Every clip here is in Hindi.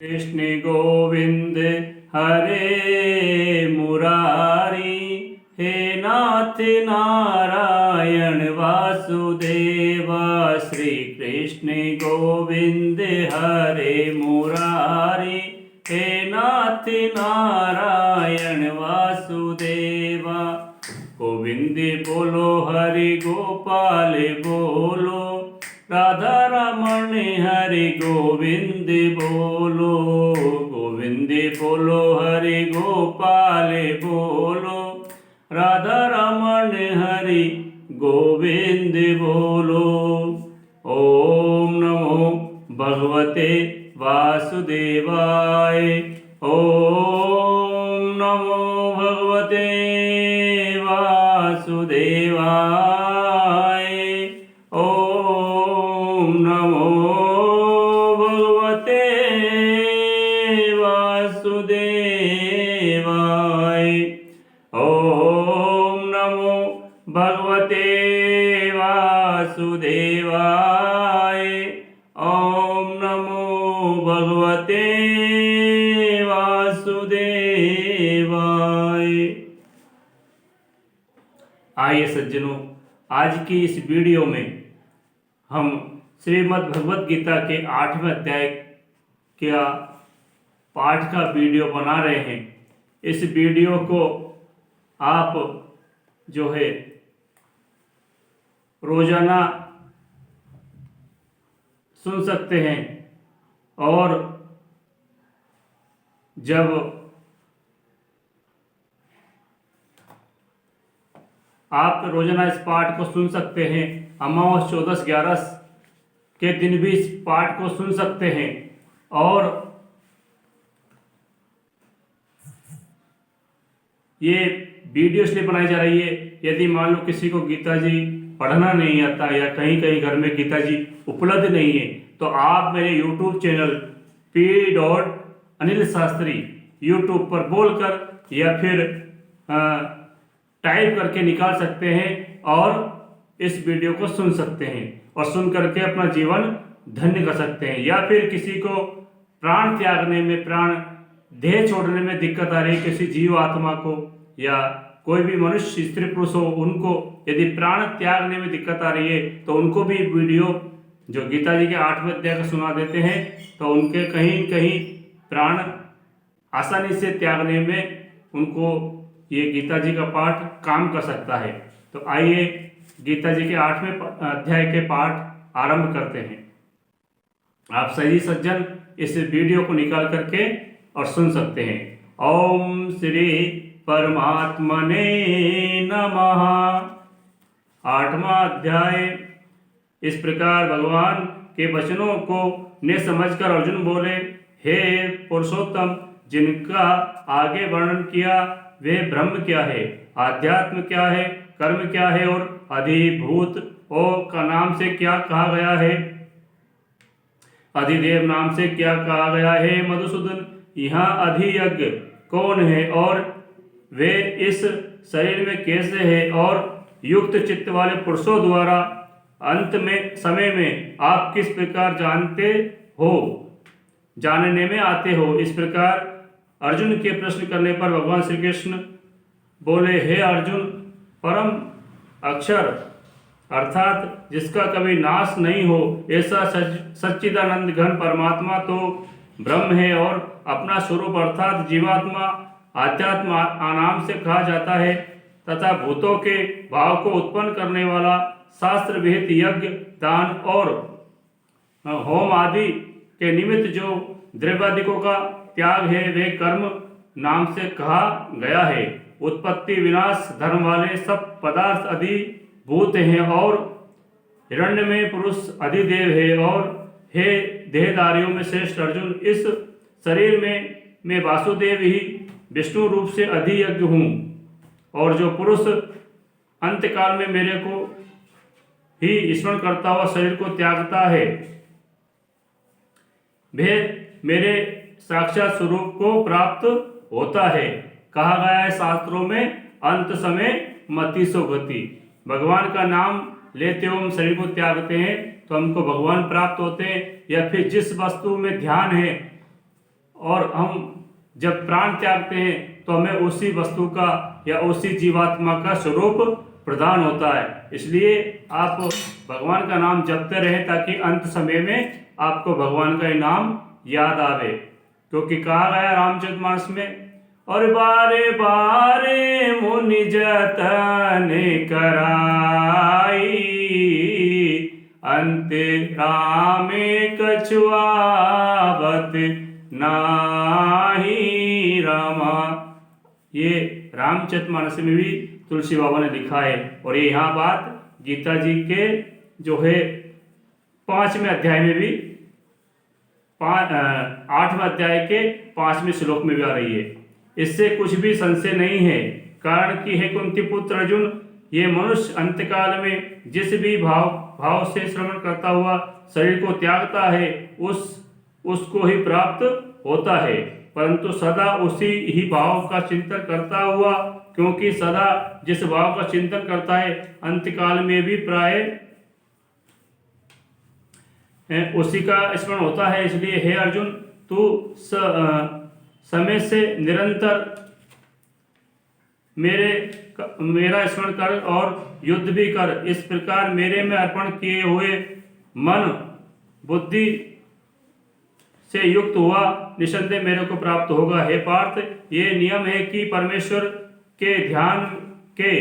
कृष्ण गोविंद हरे मुरारी, हे नाथ नारायण वासुदेवा। श्री कृष्ण गोविंद हरे मुरारी, हे नाथ नारायण वासुदेवा। गोविंद बोलो हरि गोपाल बोलो, राधा रमण हरि गोविंद बोलो। गोविंद बोलो हरि गोपाल बोलो, राधा रमण हरि गोविंद बोलो। ओम नमो भगवते वासुदेवाय। ओम नमो भगवते वासुदेवाय। ओम नमो भगवते वासुदेवाय। ओम नमो भगवते वासुदेवाय। ओम नमो भगवते वासुदेवाय। आइए सज्जनों, आज की इस वीडियो में हम श्रीमद् भगवत गीता के 8वें अध्याय का पाठ का वीडियो बना रहे हैं। इस वीडियो को आप जो है रोजाना सुन सकते हैं, और जब आप रोजाना इस पाठ को सुन सकते हैं, अमावस 14 11 के दिन भी इस पाठ को सुन सकते हैं। और ये वीडियो इसलिए बनाई जा रही है, यदि मान लो किसी को गीता जी पढ़ना नहीं आता या कहीं कहीं घर में गीता जी उपलब्ध नहीं है, तो आप मेरे YouTube चैनल P.अनिल शास्त्री YouTube पर बोलकर या फिर टाइप करके निकाल सकते हैं और इस वीडियो को सुन सकते हैं, और सुन करके अपना जीवन धन्य कर सकते हैं। या फिर किसी को प्राण त्यागने में, प्राण देह छोड़ने में दिक्कत आ रही है, किसी जीव आत्मा को या कोई भी मनुष्य स्त्री पुरुष हो, उनको यदि प्राण त्यागने में दिक्कत आ रही है तो उनको भी वीडियो जो गीता जी के 8वें अध्याय का सुना देते हैं, तो उनके कहीं कहीं प्राण आसानी से त्यागने में उनको ये गीता जी का पाठ काम कर सकता है। तो आइए गीता जी के 8वें अध्याय के पाठ आरंभ करते हैं। आप सही सज्जन इस वीडियो को निकाल करके और सुन सकते हैं। ओम श्री परमात्मने नमः। 8वां अध्याय। इस प्रकार भगवान के वचनों को ने समझकर अर्जुन बोले, हे पुरुषोत्तम, जिनका आगे वर्णन किया वे ब्रह्म क्या है, आध्यात्म क्या है, कर्म क्या है और अधिभूत ओ का नाम से क्या कहा गया है, अधिदेव नाम से क्या कहा गया है। मधुसूदन, यहाँ अधियज्ञ कौन है और वे इस शरीर में कैसे है, और युक्त चित्त वाले पुरुषों द्वारा अंत में समय में आप किस प्रकार जानने में आते हो। इस प्रकार अर्जुन के प्रश्न करने पर भगवान श्री कृष्ण बोले, हे अर्जुन, परम अक्षर अर्थात जिसका कभी नाश नहीं हो, ऐसा सच्चिदानंद घन परमात्मा तो ब्रह्म है, और अपना स्वरूप अर्थात जीवात्मा आध्यात्म नाम से कहा जाता है, तथा भूतों के भाव को उत्पन्न करने वाला शास्त्र विहित यज्ञ, दान और होम आदि के निमित्त जो द्रव्यादिकों का त्याग है, वे कर्म नाम से कहा गया है। उत्पत्ति विनाश धर्म वाले सब पदार्थ अधिभूत हैं, और हिरण्य में पुरुष अधिदेव है। और हे देहधारियों में श्रेष्ठ अर्जुन, इस शरीर में मैं वासुदेव ही विष्णु रूप से अधियज्ञ हूँ, और जो पुरुष अंतकाल में मेरे को ही स्मरण करता हुआ शरीर को त्यागता है, वे मेरे साक्षात स्वरूप को प्राप्त होता है। कहा गया है शास्त्रों में, अंत समय मति सो गति। भगवान का नाम लेते हो हम शरीर को त्यागते हैं तो हमको भगवान प्राप्त होते हैं, या फिर जिस वस्तु में ध्यान है और हम जब प्राण त्यागते हैं तो हमें उसी वस्तु का या उसी जीवात्मा का स्वरूप प्रदान होता है। इसलिए आप भगवान का नाम जपते रहें ताकि अंत समय में आपको भगवान का ही नाम याद आवे। क्योंकि कहा गया रामचरितमानस में, और बारे बारे मुनि जतन कराई, अंत रामे कछुआवत नाही रमा। ये रामचरितमानस में भी तुलसी बाबा ने लिखा है। और ये यहाँ बात गीता जी के जो है 5वें अध्याय में भी 8वें अध्याय के 5वें श्लोक में भी आ रही है। इससे कुछ भी संशय नहीं है। कारण कि हे कुंती पुत्र अर्जुन, ये मनुष्य अंतकाल में जिस भी भाव से श्रवण करता हुआ शरीर को त्यागता है उसको ही प्राप्त होता है, परंतु सदा उसी ही भाव का चिंतन करता हुआ, क्योंकि सदा जिस भाव का चिंतन करता है अंतकाल में भी प्राय उसी का स्मरण होता है। इसलिए हे अर्जुन, तू समय से निरंतर मेरा स्मरण कर और युद्ध भी कर। इस प्रकार मेरे में अर्पण किए हुए मन बुद्धि से युक्त हुआ निसंदेह मेरे को प्राप्त होगा। हे पार्थ, ये नियम है कि परमेश्वर के ध्यान के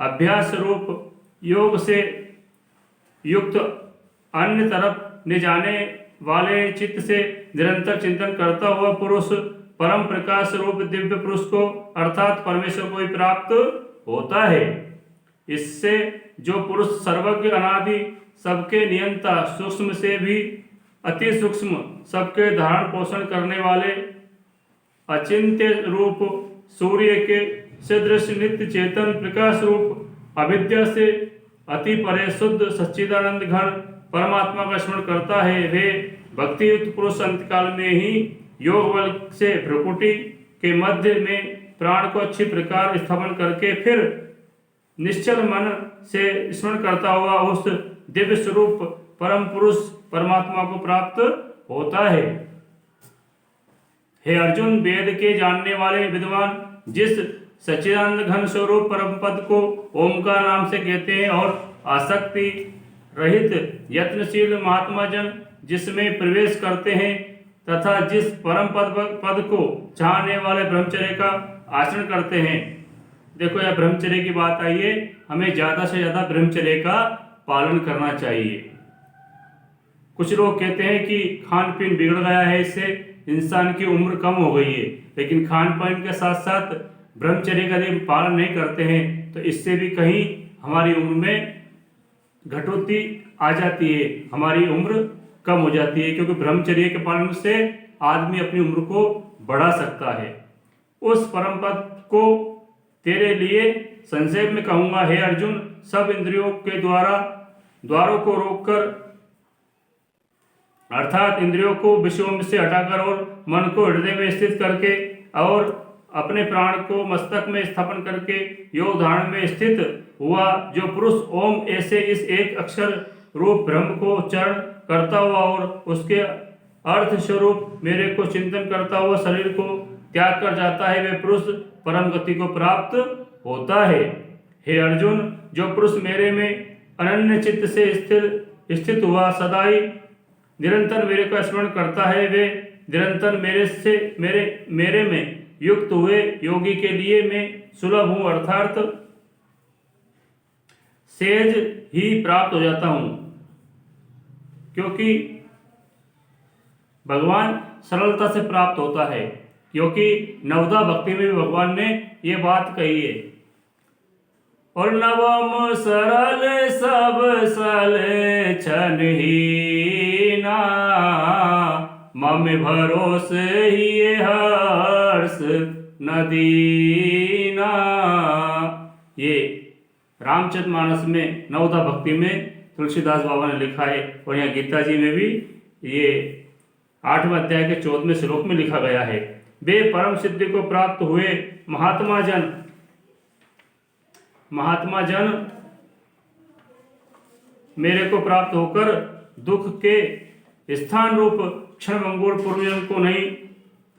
अभ्यास रूप योग से युक्त अन्य तरफ ले जाने वाले चित्त से निरंतर चिंतन करता हुआ पुरुष परम प्रकाश रूप दिव्य पुरुष को अर्थात परमेश्वर को ही प्राप्त होता है। इससे जो पुरुष सर्वज्ञ अनादि सबके नियंता सूक्ष्म से भी अति सूक्ष्म सबके धारण पोषण करने वाले अचिंत्य रूप सूर्य के सदृश नित्य चेतन प्रकाश रूप अविद्या से अति परे शुद्ध सच्चिदानंद घन परमात्मा का स्मरण करता है, वे भक्ति युक्त पुरुष अंतकाल में ही योग बल से भ्रुकुटी के मध्य में प्राण को अच्छी प्रकार स्थापन करके फिर निश्चल मन से स्मरण करता हुआ उस दिव्य स्वरूप परम पुरुष परमात्मा को प्राप्त होता है। हे अर्जुन, वेद के जानने वाले विद्वान जिस सच्चिदानंद घन स्वरूप परम पद को ओमकार नाम से कहते हैं और आसक्ति रहित यत्नशील महात्मा जन जिसमें प्रवेश करते हैं तथा जिस परम पद को चाहने वाले ब्रह्मचर्य का आचरण करते हैं। देखो यह ब्रह्मचर्य की बात आई है, हमें ज्यादा से ज्यादा ब्रह्मचर्य का पालन करना चाहिए। कुछ लोग कहते हैं कि खान पीन बिगड़ गया है, इससे इंसान की उम्र कम हो गई है, लेकिन खान पान के साथ साथ ब्रह्मचर्य का यदि पालन नहीं करते हैं तो इससे भी कहीं हमारी उम्र में घटोती आ जाती है, हमारी उम्र कम हो जाती है। क्योंकि ब्रह्मचर्य के पालन से आदमी अपनी उम्र को बढ़ा सकता है। उस परम पद को तेरे लिए संक्षेप में कहूंगा। हे अर्जुन, सब इंद्रियों के द्वारों को रोककर अर्थात इंद्रियों को विषयों से हटाकर और मन को हृदय में स्थित करके और अपने प्राण को मस्तक में स्थापन करके योग धारण में स्थित हुआ जो पुरुष ओम ऐसे इस एक अक्षर रूप ब्रह्म को उच्चारण करता हुआ और उसके अर्थ स्वरूप मेरे को चिंतन करता हुआ शरीर को त्याग कर जाता है, वे पुरुष परम गति को प्राप्त होता है। हे अर्जुन, जो पुरुष मेरे में अनन्य चित्त से स्थित हुआ सदा ही निरंतर मेरे को स्मरण करता है, वे निरंतर मेरे में युक्त हुए योगी के लिए मैं सुलभ हूं, अर्थात सेज ही प्राप्त हो जाता हूं। क्योंकि भगवान सरलता से प्राप्त होता है, क्योंकि नवदा भक्ति में भी भगवान ने ये बात कही है। और नवम सरल सब सल छन ही ना, मम भरोसे ही हर्ष नदीना। ये रामचरितमानस में नवदा भक्ति में तुलसीदास बाबा ने लिखा है। और यहाँ गीता जी में भी ये 8वें अध्याय के 14वें श्लोक में लिखा गया है। वे परम सिद्धि को प्राप्त हुए महात्मा जन मेरे को प्राप्त होकर दुख के स्थान रूप क्षण मंगूर पूर्वजन को नहीं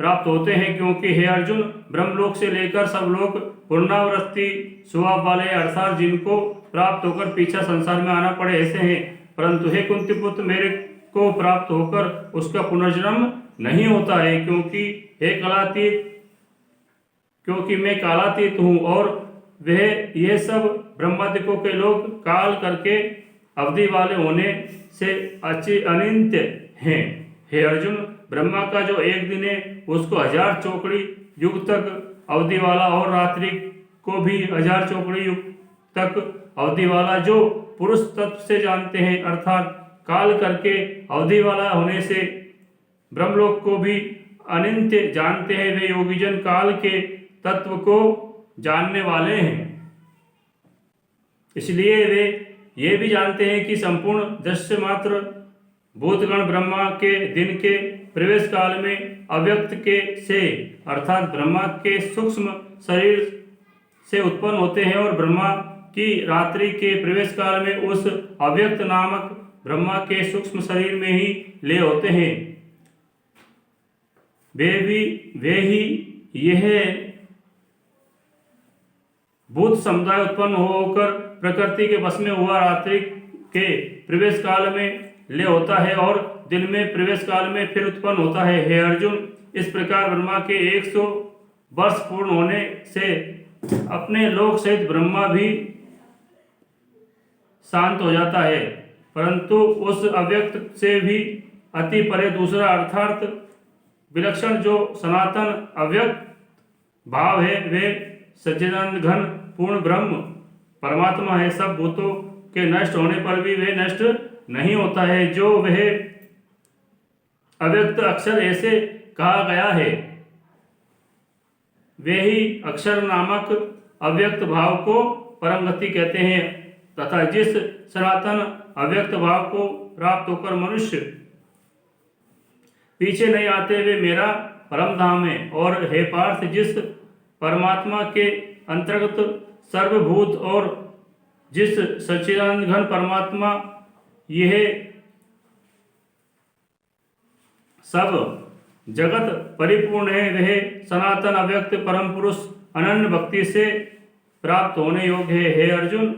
प्राप्त होते हैं, क्योंकि हे अर्जुन, ब्रह्मलोक से लेकर सब लोग पुनरावृत्ति स्वभाव वाले, अर्थात जिनको प्राप्त होकर पीछा संसार में आना पड़े ऐसे हैं। परंतु हे कुंती पुत्र, मेरे को प्राप्त होकर उसका पुनर्जन्म नहीं होता है, क्योंकि मैं कालातीत हूँ और वह यह सब ब्रह्मादिकों के लोग काल करके अवधि वाले होने से अनंत हैं। हे अर्जुन, ब्रह्मा का जो एक दिन है उसको 1000 चौकड़ी युग तक अवधि वाला, और रात्रि को भी 1000 चौकड़ी युग तक अवधि वाला, जो पुरुष तत्व से जानते हैं, अर्थात काल करके अवधि वाला होने से ब्रह्मलोक को भी अनंत जानते हैं, वे योगीजन काल के तत्व को जानने वाले हैं। इसलिए वे ये भी जानते हैं कि संपूर्ण दृश्य मात्र भूतगण ब्रह्मा के दिन के प्रवेश काल में अव्यक्त के से, अर्थात ब्रह्मा के सूक्ष्म शरीर से उत्पन्न होते हैं, और ब्रह्मा की रात्रि के प्रवेश काल में उस अव्यक्त नामक ब्रह्मा के सूक्ष्म शरीर में ही ले होते हैं। वे ही यह भूत समुदाय उत्पन्न होकर प्रकृति के वश में हुआ रात्रि के प्रवेश काल में ले होता है, और दिन में प्रवेश काल में फिर उत्पन्न होता है। हे अर्जुन, इस प्रकार ब्रह्मा के 100 वर्ष पूर्ण होने से अपने लोक सहित ब्रह्मा भी शांत हो जाता है, परंतु उस अव्यक्त से भी अति परे दूसरा, अर्थात विलक्षण जो सनातन अव्यक्त भाव है, वे सच्चिदानंद घन पूर्ण ब्रह्म परमात्मा है। सब भूतों के नष्ट होने पर भी वे नष्ट नहीं होता है, जो वह अव्यक्त अक्षर ऐसे कहा गया है। वे ही अक्षर नामक अव्यक्त भाव को परम गति कहते हैं, तथा जिस सनातन अव्यक्त भाव को प्राप्त होकर मनुष्य पीछे नहीं आते, वे मेरा परम धाम है। और हे पार्थ, जिस परमात्मा के अंतर्गत सर्वभूत और जिस सच्चिदानंद घन परमात्मा यह सब जगत परिपूर्ण है, वह सनातन अव्यक्त परम पुरुष अनन्य भक्ति से प्राप्त होने योग्य है। हे अर्जुन,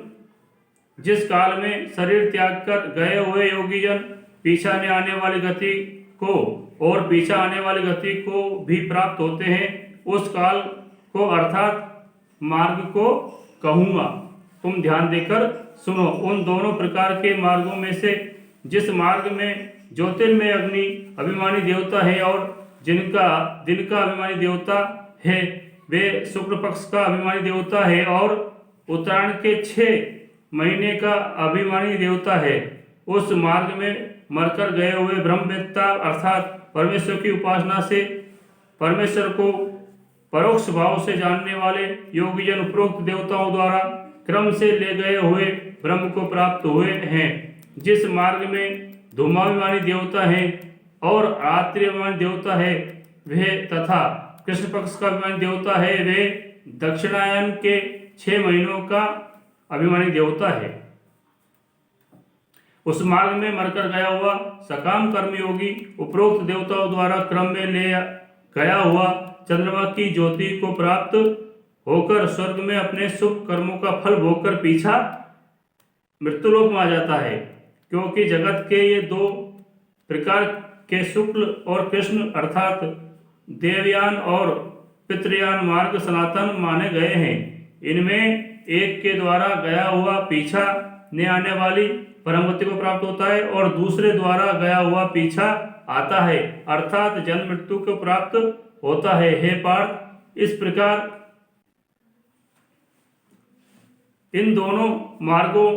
जिस काल में शरीर त्याग कर गए हुए योगीजन पीछा ने आने वाली गति को और पीछा आने वाली गति को भी प्राप्त होते हैं, उस काल को अर्थात मार्ग को कहूँगा। तुम ध्यान देकर सुनो। उन दोनों प्रकार के मार्गों में से जिस मार्ग में ज्योतिर्मय अग्नि अभिमानी देवता है और जिनका दिन का अभिमानी देवता है, वे शुक्ल पक्ष का अभिमानी देवता है और उत्तरायण के 6 महीने का अभिमानी देवता है, उस मार्ग में मरकर गए हुए ब्रह्मवेत्ता अर्थात परमेश्वर की उपासना से परमेश्वर को परोक्ष भाव से जानने वाले योगीजन उपरोक्त देवताओं द्वारा क्रम से ले गए हुए ब्रह्म को प्राप्त हुए हैं। जिस मार्ग में धूमाभिमानी देवता है और रात्रि अभिमानी देवता है वह, तथा कृष्ण पक्ष का अभिमानी देवता है, वे दक्षिणायन के 6 महीनों का अभिमानी देवता है। उस मार्ग में मरकर गया हुआ सकाम कर्मयोगी उपरोक्त देवताओं द्वारा क्रम में ले गया हुआ चंद्रमा की ज्योति को प्राप्त होकर स्वर्ग में अपने शुभ कर्मों का फल भोगकर पीछा मृत्युलोक में आ जाता है। क्योंकि जगत के ये 2 प्रकार के शुक्ल और कृष्ण अर्थात देवयान और पितृयान मार्ग सनातन माने गए हैं। इनमें एक के द्वारा गया हुआ पीछा ने आने वाली परम गति को प्राप्त होता है और दूसरे द्वारा गया हुआ पीछा आता है, अर्थात जन्म मृत्यु को प्राप्त होता है। हे पार्थ, इस प्रकार इन दोनों मार्गों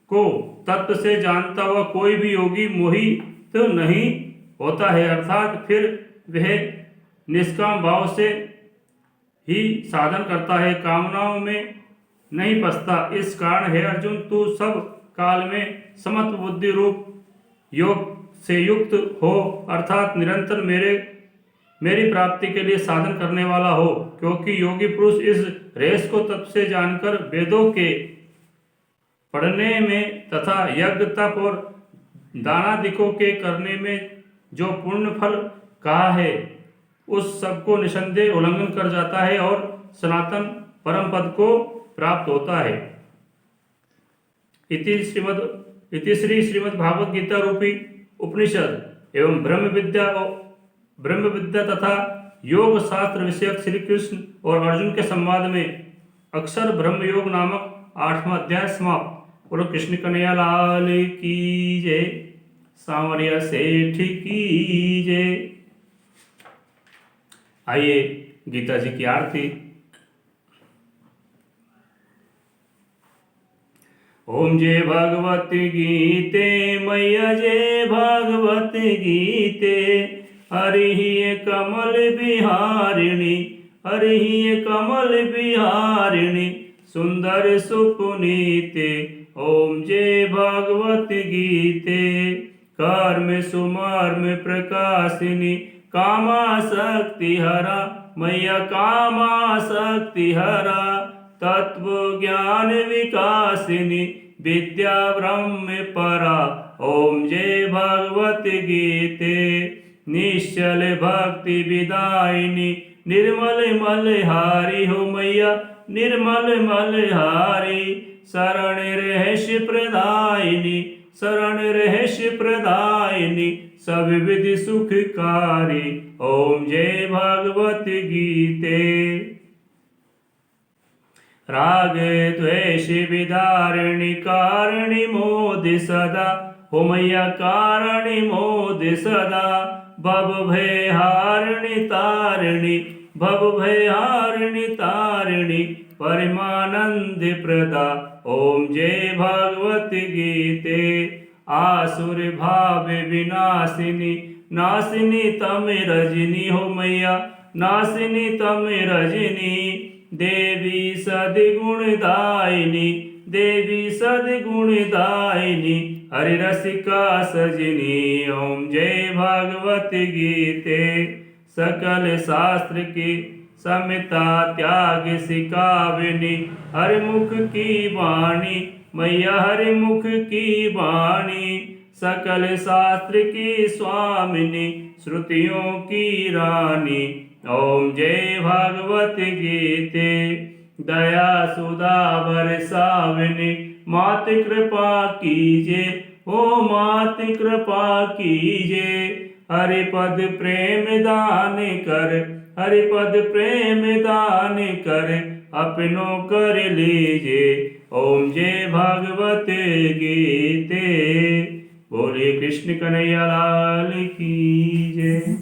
को तत्व से जानता हुआ कोई भी योगी मोहित नहीं होता है, अर्थात फिर वह निष्काम भाव से ही साधन करता है, कामनाओं में नहीं फंसता। इस कारण है अर्जुन, तू सब काल में समत्व बुद्धि रूप योग से युक्त हो, अर्थात निरंतर मेरी प्राप्ति के लिए साधन करने वाला हो। क्योंकि योगी पुरुष इस रेस को तत्व से जानकर वेदों के पढ़ने में तथा यज्ञ तप और दानादिकों के करने में जो पुण्य फल कहा है उस सब को निसंदेह उल्लंघन कर जाता है और सनातन परम पद को प्राप्त होता है। इति श्री श्रीमद् भागवत गीता रूपी उपनिषद एवं ब्रह्म विद्या तथा योग शास्त्र विषयक श्री कृष्ण और अर्जुन के संवाद में अक्षर ब्रह्म योग नामक 8वां अध्याय समाप्त। बोलो कृष्ण कन्हैया लाल की जय, सांवरिया सेठ की जय। आइए गीता जी की आरती। ओम जय भगवत गीते मैया जय भगवत गीते, हरि कमल बिहारिणी हरि कमल बिहारिणी सुंदर सुपुनीते। ओम जय भगवत गीते, कर्म सुमर्म प्रकाशिनी कामा शक्ति हरा मैया कामा शक्ति हरा, तत्व ज्ञान विकासिनी विद्या ब्रह्म परा। ओम जय भगवत गीते, निश्चल भक्ति विदायिनी निर्मल मलहारी हो मैया निर्मल मलहारी, शरण रहस्य प्रदायिनी शरण रहस्य प्रदायिनी सब विधि सुखकारी। ओम जय भगवत गीते, राग द्वेष विदारिणी कारिणी मोदि सदा हो मैया कारिणी मोदि सदा, भव भय हारिणी तारिणी भव भय हारिणी तारिणी परमानंद प्रदा। ओम जय भगवत गीते, आसुर भाव विनाशिनी नासिनी तम रजनी हो मैया नासिनी तम रजनी, देवी सद्गुण दायिनी देवी सद्गुण दायिनी हरि रसिका सजनी। ओम जय भगवत गीते, सकल शास्त्र की समता त्याग सिखाविनी हरिमुख की वाणी मैया हरिमुख की वाणी, सकल शास्त्र की स्वामिनी श्रुतियों की रानी। ओम जय भगवत गीते, दया सुधा बरसाविनी मात कृपा कीजे ओ मात कृपा कीजे, हरिपद प्रेम दान कर हरिपद प्रेम दान कर अपनों कर लीजे। ओम जय भगवत गीते, बोले कृष्ण कन्हैया लाल की जय।